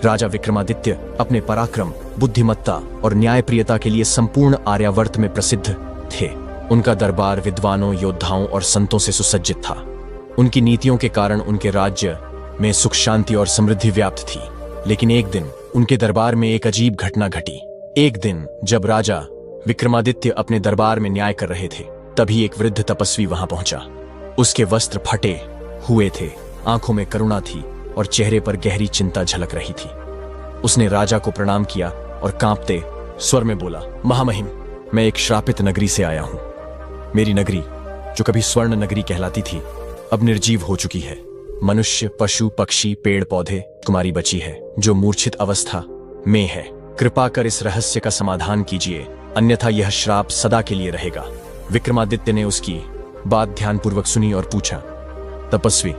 राजा विक्रमादित्य अपने पराक्रम, बुद्धिमत्ता और न्यायप्रियता के लिए संपूर्ण आर्यावर्त में प्रसिद्ध थे। उनका दरबार विद्वानों, योद्धाओं और संतों से सुसज्जित था। उनकी नीतियों के कारण उनके राज्य में सुख, शांति और समृद्धि व्याप्त थी। लेकिन एक दिन उनके दरबार में एक अजीब घटना घटी। एक दिन जब राजा विक्रमादित्य अपने दरबार में न्याय कर रहे थे, तभी एक वृद्ध तपस्वी वहां पहुंचा। उसके वस्त्र फटे हुए थे, आंखों में करुणा थी और चेहरे पर गहरी चिंता झलक रही थी। उसने राजा को प्रणाम किया और कांपते स्वर में बोला, महामहिम, मैं एक श्रापित नगरी से आया हूं। मेरी नगरी, जो कभी स्वर्ण नगरी कहलाती थी, अब निर्जीव हो चुकी है। मनुष्य, पशु, पक्षी, पेड़ पौधे, कुमारी बची है जो मूर्छित अवस्था में है। कृपा कर इस रहस्य का समाधान कीजिए, अन्यथा यह श्राप सदा के लिए रहेगा। विक्रमादित्य ने उसकी बात ध्यानपूर्वक सुनी और पूछा, तपस्वी,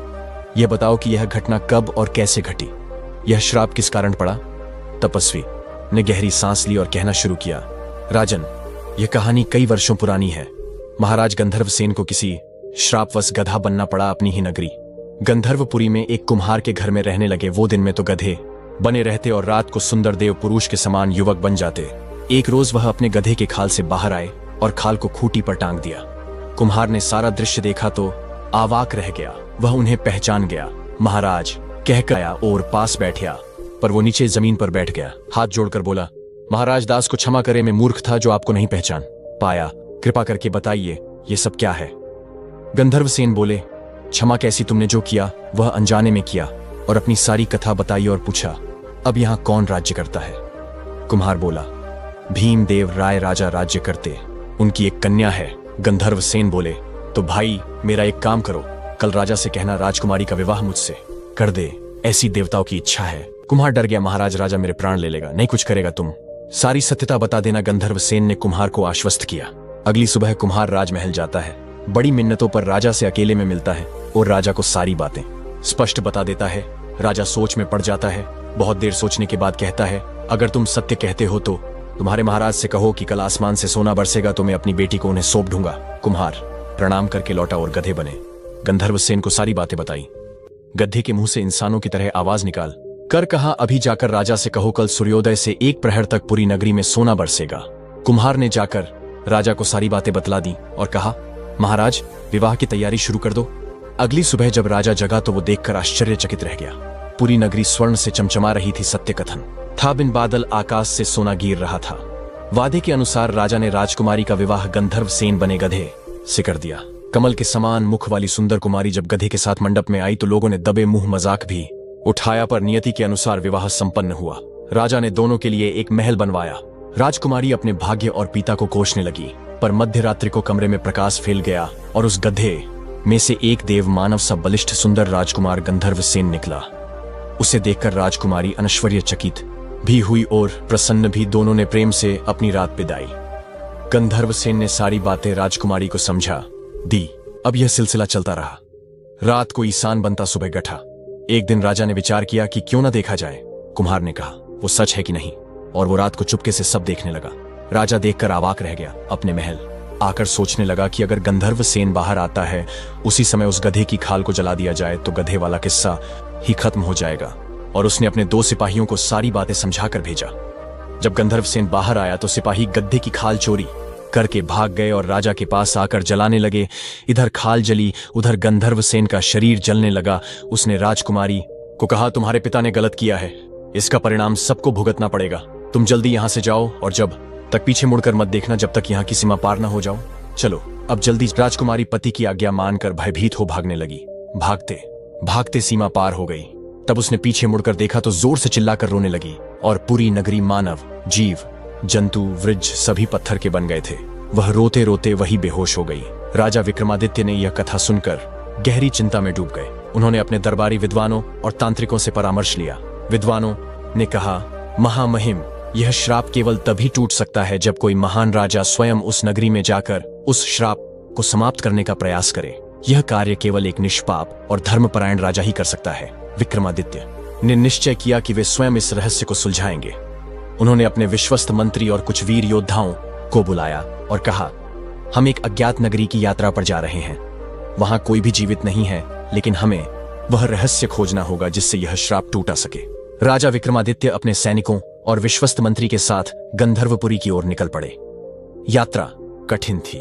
यह बताओ कि यह घटना कब और कैसे घटी? यह श्राप किस कारण पड़ा? तपस्वी ने गहरी सांस ली और कहना शुरू किया, राजन, यह कहानी कई वर्षों पुरानी है। महाराज गंधर्वसेन को किसी श्रापवश गधा बनना पड़ा अपनी ही नगरी गंधर्वपुरी में। एक कुम्हार के घर में रहने लगे। वो दिन में तो गधे बने रहते और रात को सुंदर देव पुरुष के समान युवक बन जाते। एक रोज वह अपने गधे के खाल से बाहर आए और खाल को खूंटी पर टांग दिया। कुम्हार ने सारा दृश्य देखा तो अवाक रह गया। वह उन्हें पहचान गया। महाराज कहकर आया और पास बैठा, पर वो नीचे जमीन पर बैठ गया। हाथ जोड़कर बोला, महाराज, दास को क्षमा करे, मैं मूर्ख था जो आपको नहीं पहचान पाया। कृपा करके बताइए ये सब क्या है? गंधर्वसेन बोले, क्षमा कैसी, तुमने जो किया वह अनजाने में किया। और अपनी सारी कथा बताई और पूछा, अब यहाँ कौन राज्य करता है? कुम्हार बोला, भीमदेव राय राजा राज्य करते, उनकी एक कन्या है। गंधर्वसेन बोले, तो भाई मेरा एक काम करो, कल राजा से कहना राजकुमारी का विवाह मुझसे कर दे, ऐसी देवताओं की इच्छा है। कुम्हार डर गया, महाराज, राजा मेरे प्राण ले लेगा, नहीं कुछ करेगा, तुम सारी सत्यता बता देना। गंधर्वसेन ने कुम्हार को आश्वस्त किया। अगली सुबह कुम्हार राजमहल जाता है। बड़ी मिन्नतों पर राजा से अकेले में मिलता है और राजा को सारी बातें स्पष्ट बता देता है। राजा सोच में पड़ जाता है। बहुत देर सोचने के बाद कहता है, अगर तुम सत्य कहते हो तो तुम्हारे महाराज से कहो कि कल आसमान से सोना बरसेगा तो मैं अपनी बेटी को उन्हें सौंप दूंगा। कुम्हार प्रणाम करके लौटा और गधे बने। गंधर्वसेन को सारी बातें बताई। गधे के मुंह से इंसानों की तरह आवाज निकाल कर कहा, अभी जाकर राजा से कहो कल सूर्योदय से 1 प्रहर तक पूरी नगरी में सोना बरसेगा। कुम्हार ने जाकर राजा को सारी बातें बतला दी और कहा, महाराज, विवाह की तैयारी शुरू कर दो। अगली सुबह जब राजा जगा तो वो देखकर आश्चर्यचकित रह गया। पूरी नगरी स्वर्ण से चमचमा रही थी। सत्य कथन था, बिन बादल आकाश से सोना गिर रहा था। वादे के अनुसार राजा ने राजकुमारी का विवाह गंधर्वसेन बने गधे से कर दिया। कमल के समान मुख वाली सुंदर कुमारी जब गधे के साथ मंडप में आई तो लोगों ने दबे मुंह मजाक भी उठाया, पर नियति के अनुसार विवाह संपन्न हुआ। राजा ने दोनों के लिए एक महल बनवाया। राजकुमारी अपने भाग्य और पिता को कोसने लगी, पर मध्य रात्रि को कमरे में प्रकाश फैल गया और उस गधे में से एक देव मानव सा बलिष्ठ सुंदर राजकुमार गंधर्वसेन निकला। उसे देखकर राजकुमारी अनश्वर्यचकित भी हुई और प्रसन्न भी। दोनों ने प्रेम से अपनी रात बिताई। गंधर्वसेन ने सारी बातें राजकुमारी को समझा दी। अब यह सिलसिला चलता रहा। रात को ईशान बनता सुबह गठा। एक दिन राजा ने विचार किया कि क्यों न देखा जाए। कुम्हार ने कहा, वो सच है कि नहीं, और वो रात को चुपके से सब देखने लगा। राजा देखकर अवाक रह गया। अपने महल आकर सोचने लगा कि अगर गंधर्वसेन बाहर आता है उसी समय उस गधे की खाल को जला दिया जाए तो गधे वाला किस्सा ही खत्म हो जाएगा। और उसने अपने 2 सिपाहियों को सारी बातें समझाकर भेजा। जब गंधर्वसेन बाहर आया तो सिपाही गधे की खाल चोरी करके भाग गए और राजा के पास आकर जलाने लगे। इधर खाल जली, उधर गंधर्वसेन का शरीर जलने लगा। उसने राजकुमारी को कहा, तुम्हारे पिता ने गलत किया है, इसका परिणाम सबको भुगतना पड़ेगा। तुम जल्दी यहां से जाओ और जब तक पीछे मुड़कर मत देखना जब तक यहाँ की सीमा पार न हो जाओ। चलो अब जल्दी। राजकुमारी पति की आज्ञा मानकर भयभीत हो भागने लगी। भागते भागते सीमा पार हो गई। तब उसने पीछे मुड़कर देखा तो जोर से चिल्लाकर रोने लगी और पूरी नगरी मानव, जीव, जंतु, वृक्ष सभी पत्थर के बन गए थे। वह रोते रोते वही बेहोश हो गई। राजा विक्रमादित्य ने यह कथा सुनकर गहरी चिंता में डूब गए। उन्होंने अपने दरबारी विद्वानों और तांत्रिकों से परामर्श लिया। विद्वानों ने कहा, महामहिम, यह श्राप केवल तभी टूट सकता है जब कोई महान राजा स्वयं उस नगरी में जाकर उस श्राप को समाप्त करने का प्रयास करे। यह कार्य केवल एक निष्पाप और धर्मपरायण राजा ही कर सकता है। विक्रमादित्य ने निश्चय किया कि वे स्वयं इस रहस्य को सुलझाएंगे। उन्होंने अपने विश्वस्त मंत्री और कुछ वीर योद्धाओं को बुलाया और कहा, हम एक अज्ञात नगरी की यात्रा पर जा रहे हैं। वहां कोई भी जीवित नहीं है, लेकिन हमें वह रहस्य खोजना होगा जिससे यह श्राप टूटा सके। राजा विक्रमादित्य अपने सैनिकों और विश्वस्त मंत्री के साथ गंधर्वपुरी की ओर निकल पड़े। यात्रा कठिन थी।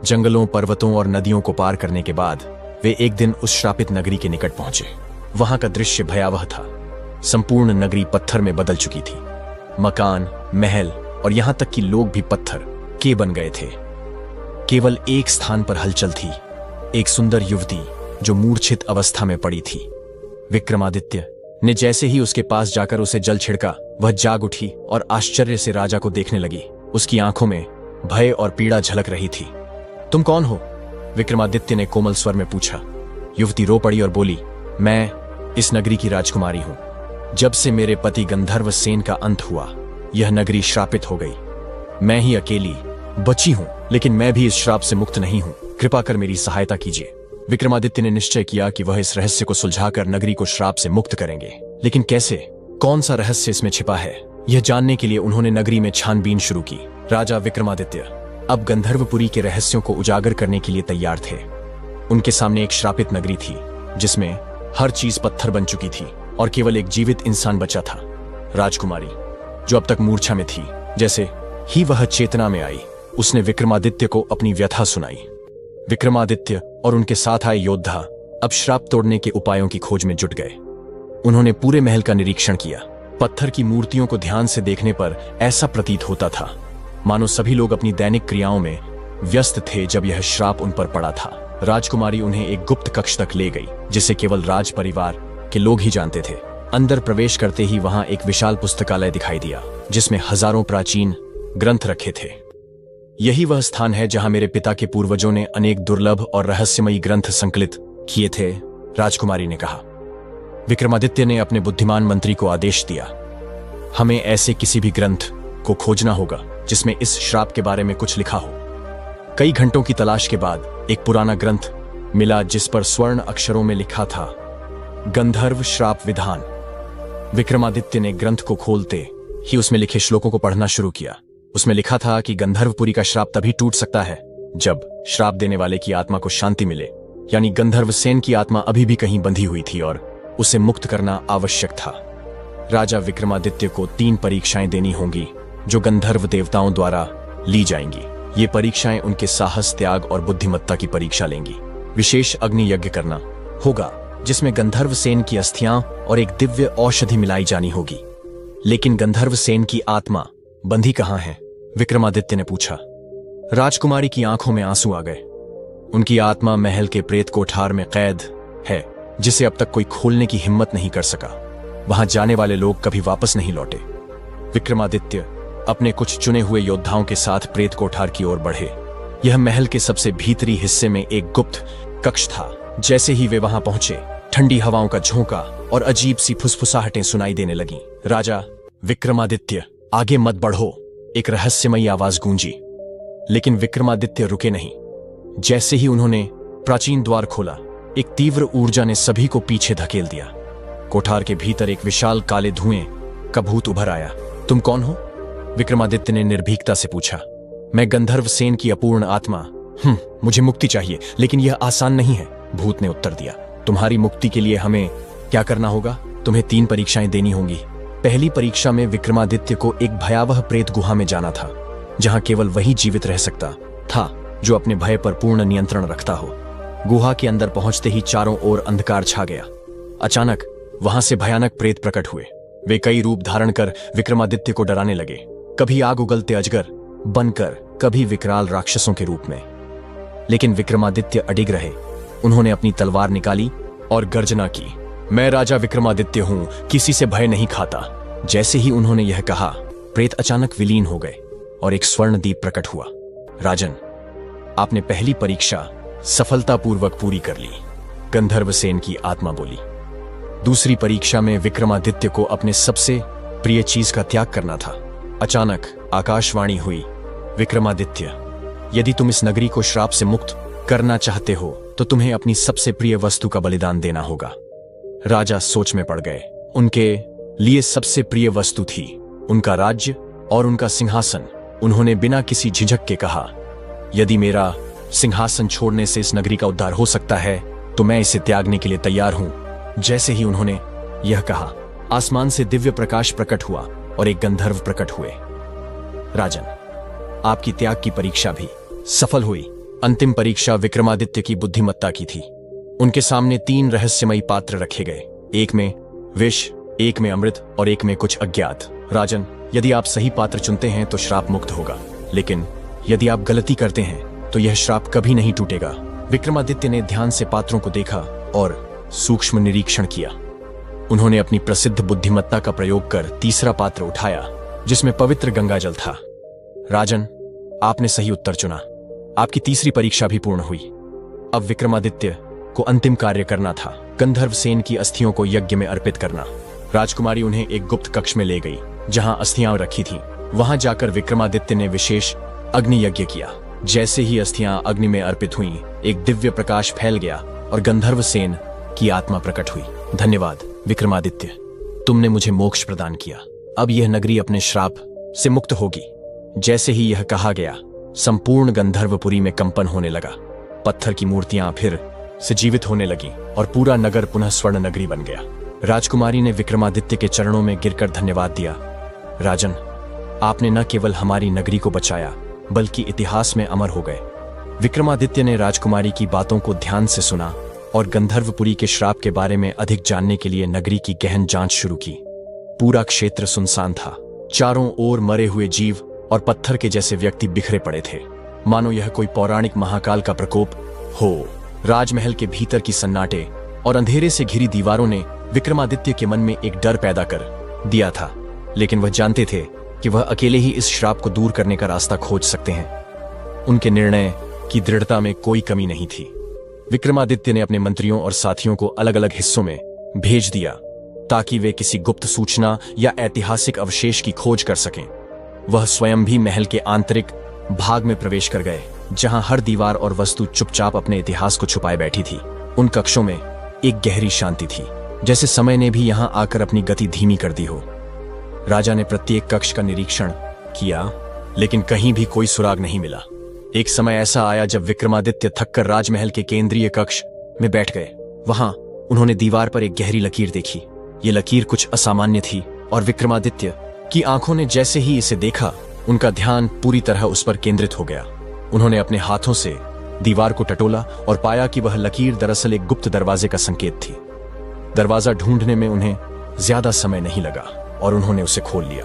जंगलों, पर्वतों और नदियों को पार करने के बाद वे एक दिन उस श्रापित नगरी के निकट पहुंचे। वहां का दृश्य भयावह था। संपूर्ण नगरी पत्थर में बदल चुकी थी। मकान, महल और यहां तक कि लोग भी पत्थर के बन गए थे। केवल एक स्थान पर हलचल थी, एक सुंदर युवती जो मूर्छित अवस्था में पड़ी थी। विक्रमादित्य ने जैसे ही उसके पास जाकर उसे जल छिड़का, वह जाग उठी और आश्चर्य से राजा को देखने लगी। उसकी आंखों में भय और पीड़ा झलक रही थी। तुम कौन हो? विक्रमादित्य ने कोमल स्वर में पूछा। युवती रो पड़ी और बोली, मैं इस नगरी की राजकुमारी हूं। जब से मेरे पति गंधर्व सेन का अंत हुआ, यह नगरी श्रापित हो गई। मैं ही अकेली बची हूं, लेकिन मैं भी इस श्राप से मुक्त नहीं हूं। कृपा कर मेरी सहायता कीजिए। विक्रमादित्य ने निश्चय किया कि वह इस रहस्य को सुलझाकर नगरी को श्राप से मुक्त करेंगे, लेकिन कैसे? कौन सा रहस्य इसमें छिपा है? यह जानने के लिए उन्होंने नगरी में छानबीन शुरू की। राजा विक्रमादित्य अब गंधर्वपुरी के रहस्यों को उजागर करने के लिए तैयार थे। उनके सामने एक श्रापित नगरी थी जिसमें हर चीज पत्थर बन चुकी थी और केवल एक जीवित इंसान बचा था, राजकुमारी, जो अब तक मूर्छा में थी। जैसे ही वह चेतना में आई, उसने विक्रमादित्य को अपनी व्यथा सुनाई। विक्रमादित्य और उनके साथ आए योद्धा अब श्राप तोड़ने के उपायों की खोज में जुट गए। उन्होंने पूरे महल का निरीक्षण किया। पत्थर की मूर्तियों को ध्यान से देखने पर ऐसा प्रतीत होता था मानो सभी लोग अपनी दैनिक क्रियाओं में व्यस्त थे जब यह श्राप उन पर पड़ा था। राजकुमारी उन्हें एक गुप्त कक्ष तक ले गई जिसे केवल राज परिवार के लोग ही जानते थे। अंदर प्रवेश करते ही वहां एक विशाल पुस्तकालय दिखाई दिया जिसमें हजारों प्राचीन ग्रंथ रखे थे। यही वह स्थान है जहां मेरे पिता के पूर्वजों ने अनेक दुर्लभ और रहस्यमयी ग्रंथ संकलित किए थे, राजकुमारी ने कहा। विक्रमादित्य ने अपने बुद्धिमान मंत्री को आदेश दिया, हमें ऐसे किसी भी ग्रंथ को खोजना होगा जिसमें इस श्राप के बारे में कुछ लिखा हो। कई घंटों की तलाश के बाद एक पुराना ग्रंथ मिला जिस पर स्वर्ण अक्षरों में लिखा था, गंधर्व श्राप विधान। विक्रमादित्य ने ग्रंथ को खोलते ही उसमें लिखे श्लोकों को पढ़ना शुरू किया। उसमें लिखा था कि गंधर्वपुरी का श्राप तभी टूट सकता है जब श्राप देने वाले की आत्मा को शांति मिले, यानी गंधर्व सेन की आत्मा अभी भी कहीं बंधी हुई थी और उसे मुक्त करना आवश्यक था। राजा विक्रमादित्य को 3 परीक्षाएं देनी होंगी जो गंधर्व देवताओं द्वारा ली जाएंगी। ये परीक्षाएं उनके साहस, त्याग और बुद्धिमत्ता की परीक्षा लेंगी। विशेष अग्नि यज्ञ करना होगा जिसमें गंधर्व सेन की अस्थियां और एक दिव्य औषधि मिलाई जानी होगी। लेकिन गंधर्व सेन की आत्मा बंधी कहां है? विक्रमादित्य ने पूछा। राजकुमारी की आंखों में आंसू आ गए। उनकी आत्मा महल के प्रेत कोठार में कैद है जिसे अब तक कोई खोलने की हिम्मत नहीं कर सका। वहां जाने वाले लोग कभी वापस नहीं लौटे। विक्रमादित्य अपने कुछ चुने हुए योद्धाओं के साथ प्रेत कोठार की ओर बढ़े। यह महल के सबसे भीतरी हिस्से में एक गुप्त कक्ष था। जैसे ही वे वहां पहुंचे, ठंडी हवाओं का झोंका और अजीब सी फुसफुसाहटें सुनाई देने लगीं। राजा विक्रमादित्य, आगे मत बढ़ो, एक रहस्यमयी आवाज गूंजी। लेकिन विक्रमादित्य रुके नहीं। जैसे ही उन्होंने प्राचीन द्वार खोला, एक तीव्र ऊर्जा ने सभी को पीछे धकेल दिया। कोठार के भीतर एक विशाल काले धुएं का भूत उभर आया। तुम कौन हो? विक्रमादित्य ने निर्भीकता से पूछा। मैं गंधर्व सेन की अपूर्ण आत्मा। मुझे मुक्ति चाहिए, लेकिन यह आसान नहीं है, भूत ने उत्तर दिया। तुम्हारी मुक्ति के लिए हमें क्या करना होगा? तुम्हें 3 परीक्षाएं देनी होंगी। पहली परीक्षा में विक्रमादित्य को एक भयावह प्रेत गुहा में जाना था जहां केवल वही जीवित रह सकता था जो अपने भय पर पूर्ण नियंत्रण रखता हो। गुहा के अंदर पहुंचते ही चारों ओर अंधकार छा गया। अचानक वहां से भयानक प्रेत प्रकट हुए। वे कई रूप धारण कर विक्रमादित्य को डराने लगे, कभी आग उगलते अजगर बनकर, कभी विकराल राक्षसों के रूप में। लेकिन विक्रमादित्य अडिग रहे। उन्होंने अपनी तलवार निकाली और गर्जना की, मैं राजा विक्रमादित्य हूं, किसी से भय नहीं खाता। जैसे ही उन्होंने यह कहा, प्रेत अचानक विलीन हो गए और एक स्वर्ण दीप प्रकट हुआ। राजन, आपने पहली परीक्षा सफलतापूर्वक पूरी कर ली, गंधर्व सेन की आत्मा बोली। दूसरी परीक्षा में विक्रमादित्य को अपने सबसे प्रिय चीज का त्याग करना था। अचानक आकाशवाणी हुई, विक्रमादित्य, यदि तुम इस नगरी को श्राप से मुक्त करना चाहते हो तो तुम्हें अपनी सबसे प्रिय वस्तु का बलिदान देना होगा। राजा सोच में पड़ गए। उनके लिए सबसे प्रिय वस्तु थी उनका राज्य और उनका सिंहासन। उन्होंने बिना किसी झिझक के कहा, यदि मेरा सिंहासन छोड़ने से इस नगरी का उद्धार हो सकता है तो मैं इसे त्यागने के लिए तैयार हूं। जैसे ही उन्होंने यह कहा, आसमान से दिव्य प्रकाश प्रकट हुआ और एक गंधर्व प्रकट हुए। राजन, आपकी त्याग की परीक्षा भी सफल हुई। अंतिम परीक्षा विक्रमादित्य की बुद्धिमत्ता की थी। उनके सामने 3 रहस्यमयी पात्र रखे गए, एक में विष, एक में अमृत और एक में कुछ अज्ञात। राजन, यदि आप सही पात्र चुनते हैं तो श्राप मुक्त होगा, लेकिन यदि आप गलती करते हैं तो यह श्राप कभी नहीं टूटेगा। विक्रमादित्य ने ध्यान से पात्रों को देखा और सूक्ष्म निरीक्षण किया। उन्होंने अपनी प्रसिद्ध बुद्धिमत्ता का प्रयोग कर तीसरा पात्र उठाया, जिसमें पवित्र गंगाजल था। राजन, आपने सही उत्तर चुना। आपकी तीसरी परीक्षा भी पूर्ण हुई। अब विक्रमादित्य को अंतिम कार्य करना था, गंधर्व सेन की अस्थियों को यज्ञ में अर्पित करना। राजकुमारी उन्हें एक गुप्त कक्ष में ले गई, जहां अस्थियां रखी थीं। वहां जाकर विक्रमादित्य ने विशेष अग्नि यज्ञ किया। जैसे ही अस्थियां अग्नि में अर्पित हुईं, एक दिव्य प्रकाश फैल गया और गंधर्व सेन की आत्मा प्रकट हुई। धन्यवाद विक्रमादित्य, तुमने मुझे मोक्ष प्रदान किया। अब यह नगरी अपने श्राप से मुक्त होगी। जैसे ही यह कहा गया, संपूर्ण गंधर्वपुरी में कंपन होने लगा। पत्थर की मूर्तियां फिर से जीवित होने लगी और पूरा नगर पुनः स्वर्ण नगरी बन गया। राजकुमारी ने विक्रमादित्य के चरणों में गिरकर धन्यवाद दिया। राजन, आपने न केवल हमारी नगरी को बचाया, बल्कि इतिहास में अमर हो गए। विक्रमादित्य ने राजकुमारी की बातों को ध्यान से सुना और गंधर्वपुरी के श्राप के बारे में अधिक जानने के लिए नगरी की गहन जांच शुरू की। पूरा क्षेत्र सुनसान था। चारों ओर मरे हुए जीव और पत्थर के जैसे व्यक्ति बिखरे पड़े थे, मानो यह कोई पौराणिक महाकाल का प्रकोप हो। राजमहल के भीतर की सन्नाटे और अंधेरे से घिरी दीवारों ने विक्रमादित्य के मन में एक डर पैदा कर दिया था, लेकिन वह जानते थे कि वह अकेले ही इस श्राप को दूर करने का रास्ता खोज सकते हैं। उनके निर्णय की दृढ़ता में कोई कमी नहीं थी। विक्रमादित्य ने अपने मंत्रियों और साथियों को अलग अलग हिस्सों में भेज दिया, ताकि वे किसी गुप्त सूचना या ऐतिहासिक अवशेष की खोज कर सकें। वह स्वयं भी महल के आंतरिक भाग में प्रवेश कर गए, जहां हर दीवार और वस्तु चुपचाप अपने इतिहास को छुपाए बैठी थी। उन कक्षों में एक गहरी शांति थी, जैसे समय ने भी यहां आकर अपनी गति धीमी कर दी हो। राजा ने प्रत्येक कक्ष का निरीक्षण किया, लेकिन कहीं भी कोई सुराग नहीं मिला। एक समय ऐसा आया जब विक्रमादित्य थककर राजमहल के केंद्रीय कक्ष में बैठ गए। वहां उन्होंने दीवार पर एक गहरी लकीर देखी। ये लकीर कुछ असामान्य थी और विक्रमादित्य की आंखों ने जैसे ही इसे देखा, उनका ध्यान पूरी तरह उस पर केंद्रित हो गया। उन्होंने अपने हाथों से दीवार को टटोला और पाया कि वह लकीर दरअसल एक गुप्त दरवाजे का संकेत थी। दरवाजा ढूंढने में उन्हें ज्यादा समय नहीं लगा और उन्होंने उसे खोल लिया।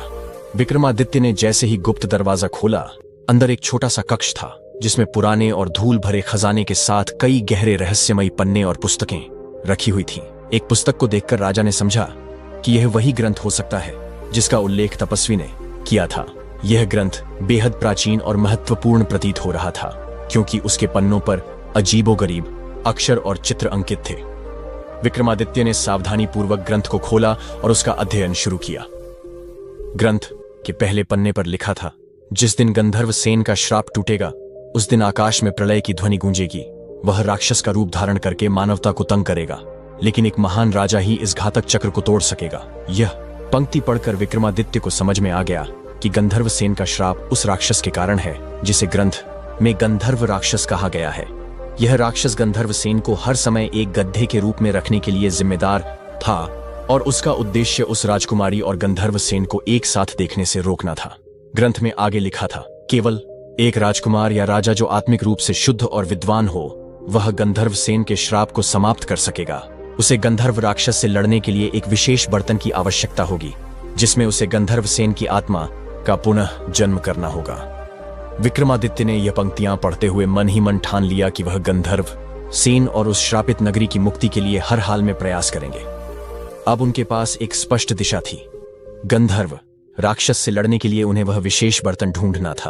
विक्रमादित्य ने जैसे ही गुप्त दरवाजा खोला, अंदर एक छोटा सा कक्ष था, जिसमें पुराने और धूल भरे खजाने के साथ कई गहरे रहस्यमयी पन्ने और पुस्तकें रखी हुई थीं। एक पुस्तक को देखकर राजा ने समझा कि यह वही ग्रंथ हो सकता है जिसका उल्लेख तपस्वी ने किया था। यह ग्रंथ बेहद प्राचीन और महत्वपूर्ण प्रतीत हो रहा था, क्योंकि उसके पन्नों पर अजीबोगरीब अक्षर और चित्र अंकित थे। विक्रमादित्य ने सावधानी पूर्वक ग्रंथ को खोला और उसका अध्ययन शुरू किया। ग्रंथ के पहले पन्ने पर लिखा था, जिस दिन गंधर्व सेन का श्राप टूटेगा, उस दिन आकाश में प्रलय की ध्वनि गूंजेगी। वह राक्षस का रूप धारण करके मानवता को तंग करेगा, लेकिन एक महान राजा ही इस घातक चक्र को तोड़ सकेगा। यह पंक्ति पढ़कर विक्रमादित्य को समझ में आ गया कि गंधर्व सेन का श्राप उस राक्षस के कारण है जिसे ग्रंथ में गंधर्व राक्षस कहा गया है। यह राक्षस गंधर्व सेन को हर समय एक गड्ढे के रूप में रखने के लिए जिम्मेदार था और उसका उद्देश्य उस राजकुमारी और गंधर्व सेन को एक साथ देखने से रोकना था। ग्रंथ में आगे लिखा था, केवल एक राजकुमार या राजा जो आत्मिक रूप से शुद्ध और विद्वान हो, वह गंधर्व सेन के श्राप को समाप्त कर सकेगा। उसे गंधर्व राक्षस से लड़ने के लिए एक विशेष बर्तन की आवश्यकता होगी, जिसमें उसे गंधर्व सेन की आत्मा का पुनः जन्म करना होगा। विक्रमादित्य ने यह पंक्तियां पढ़ते हुए मन ही मन ठान लिया कि वह गंधर्व सेन और उस श्रापित नगरी की मुक्ति के लिए हर हाल में प्रयास करेंगे। अब उनके पास एक स्पष्ट दिशा थी। गंधर्व राक्षस से लड़ने के लिए उन्हें वह विशेष बर्तन ढूंढना था।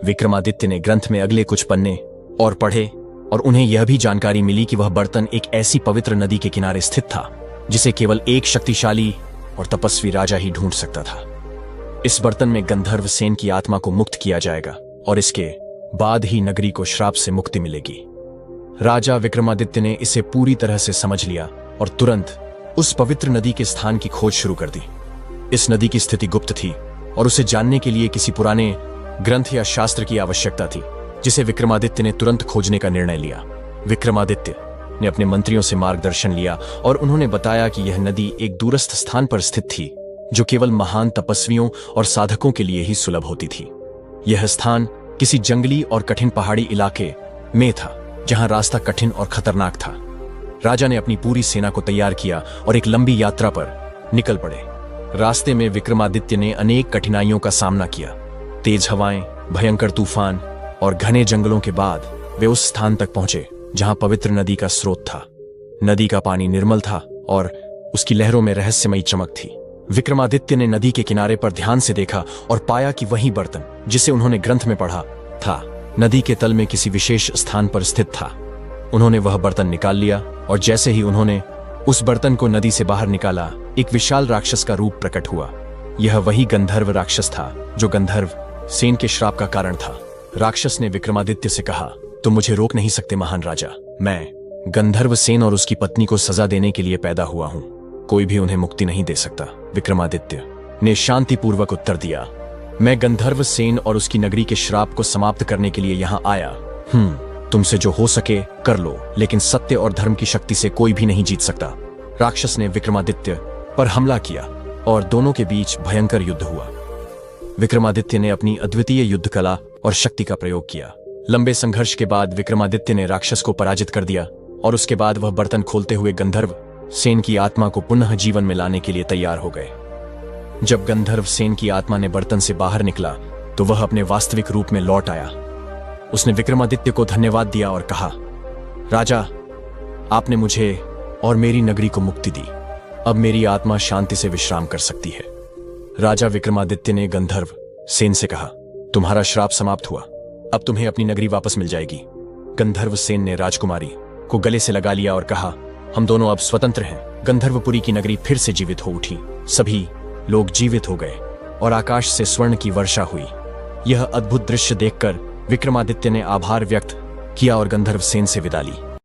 विक्रमादित्य ने ग्रंथ में अगले कुछ पन्ने और पढ़े और उन्हें यह भी जानकारी मिली कि वह बर्तन एक ऐसी पवित्र नदी के किनारे स्थित था, जिसे केवल एक शक्तिशाली और तपस्वी राजा ही ढूंढ सकता था। इस बर्तन में गंधर्व सेन की आत्मा को मुक्त किया जाएगा और इसके बाद ही नगरी को श्राप से मुक्ति मिलेगी। राजा विक्रमादित्य ने इसे पूरी तरह से समझ लिया और तुरंत उस पवित्र नदी के स्थान की खोज शुरू कर दी। इस नदी की स्थिति गुप्त थी और उसे जानने के लिए किसी पुराने ग्रंथ या शास्त्र की आवश्यकता थी, जिसे विक्रमादित्य ने तुरंत खोजने का निर्णय लिया। विक्रमादित्य ने अपने मंत्रियों से मार्गदर्शन लिया और उन्होंने बताया कि यह नदी एक दूरस्थ स्थान पर स्थित थी जो केवल महान तपस्वियों और साधकों के लिए ही सुलभ होती थी। यह स्थान किसी जंगली और कठिन पहाड़ी इलाके में था जहां रास्ता कठिन और खतरनाक था। राजा ने अपनी पूरी सेना को तैयार किया और एक लंबी यात्रा पर निकल पड़े। रास्ते में विक्रमादित्य ने अनेक कठिनाइयों का सामना किया। तेज हवाएं, भयंकर तूफान और घने जंगलों के बाद वे उस स्थान तक पहुंचे जहां पवित्र नदी का स्रोत था। नदी का पानी निर्मल था और उसकी लहरों में रहस्यमयी चमक थी। विक्रमादित्य ने नदी के किनारे पर ध्यान से देखा और पाया कि वही बर्तन जिसे उन्होंने ग्रंथ में पढ़ा था नदी के तल में किसी विशेष स्थान पर स्थित था। उन्होंने वह बर्तन निकाल लिया और जैसे ही उन्होंने उस बर्तन को नदी से बाहर निकाला, एक विशाल राक्षस का रूप प्रकट हुआ। यह वही गंधर्व राक्षस था जो गंधर्व सेन के श्राप का कारण था। राक्षस ने विक्रमादित्य से कहा, तुम मुझे रोक नहीं सकते महान राजा। मैं गंधर्व सेन और उसकी पत्नी को सजा देने के लिए पैदा हुआ हूं। कोई भी उन्हें मुक्ति नहीं दे सकता। विक्रमादित्य ने शांतिपूर्वक उत्तर दिया, मैं गंधर्व सेन और उसकी नगरी के श्राप को समाप्त करने के लिए यहाँ आया। तुमसे जो हो सके कर लो, लेकिन सत्य और धर्म की शक्ति से कोई भी नहीं जीत सकता। राक्षस ने विक्रमादित्य पर हमला किया और दोनों के बीच भयंकर युद्ध हुआ। विक्रमादित्य ने अपनी अद्वितीय युद्ध कला और शक्ति का प्रयोग किया। लंबे संघर्ष के बाद विक्रमादित्य ने राक्षस को पराजित कर दिया और उसके बाद वह बर्तन खोलते हुए गंधर्व सेन की आत्मा को पुनः जीवन में लाने के लिए तैयार हो गए। जब गंधर्व सेन की आत्मा ने बर्तन से बाहर निकला तो वह अपने वास्तविक रूप में लौट आया। उसने विक्रमादित्य को धन्यवाद दिया और कहा, राजा, आपने मुझे और मेरी नगरी को मुक्ति दी। अब मेरी आत्मा शांति से विश्राम कर सकती है। राजा विक्रमादित्य ने गंधर्व सेन से कहा, तुम्हारा श्राप समाप्त हुआ। अब तुम्हें अपनी नगरी वापस मिल जाएगी। गंधर्व सेन ने राजकुमारी को गले से लगा लिया और कहा, हम दोनों अब स्वतंत्र हैं। गंधर्वपुरी की नगरी फिर से जीवित हो उठी। सभी लोग जीवित हो गए और आकाश से स्वर्ण की वर्षा हुई। यह अद्भुत दृश्य देखकर विक्रमादित्य ने आभार व्यक्त किया और गंधर्व सेन से विदा ली।